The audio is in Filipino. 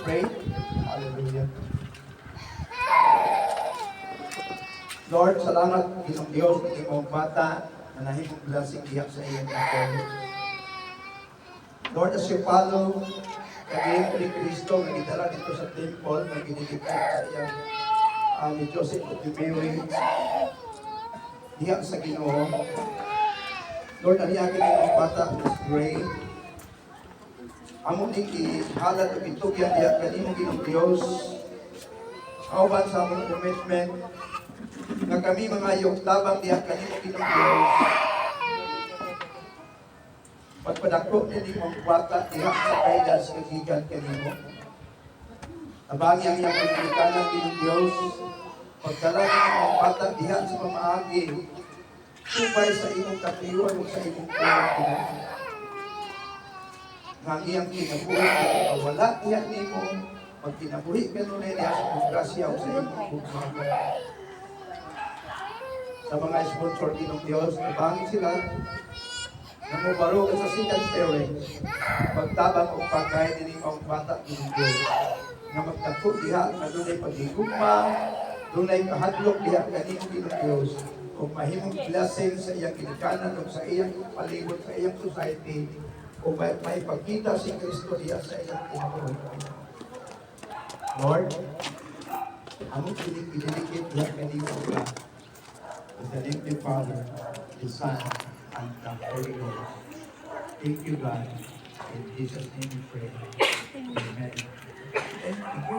pray. Hallelujah. Lord, salamat Ginoong Diyos ng imong bata na nahimong blessing diha sa iyong ako. Lord, as you follow kagayang ni Kristo na gidala dito sa temple na ginidikit sa iyang ni Joseph of the Mary diha sa Ginoo. Lord, aniagin ang bata, Miss Gray. Among ihalad o itugyan diha kanimo Ginoong Diyos. Kauban sa among commitment nga kami mga yugtabang diha kanimo Ginoong Diyos. Pagpadako nini mong bata diha sa kaidas kagigan kanimo. Abangi ang iyang pagkikanan Ginoong Diyos. Pagdala ng mga bata diha sa pamaagi. Subay sa imong katiwan o sa imong tuwa. Nga iyang kinabuhi, wala iyan nimo, pag kinabuhi ka nun niya sa pagkasya o sa imong bugmaga. Sa mga sponsor Ginong Diyos, nabangi sila na mubaro ka sa second parents, pagtabang o pagkain din ang bata Ginong Diyos, na magtagpo diha na dunay pagigugma, dunay kahadlok diha kanino Ginong Diyos, o mahimong blessing sa iyang kinikanan o sa iyang palibot, sa iyang society, o may pagkita si Kristo diya sa iyang kinabuhi. Lord, among pinilikit diya kanino ka. In the name of the Father, the Son, and the Holy Ghost. Thank you, God. In Jesus' name we pray. Amen. Thank you.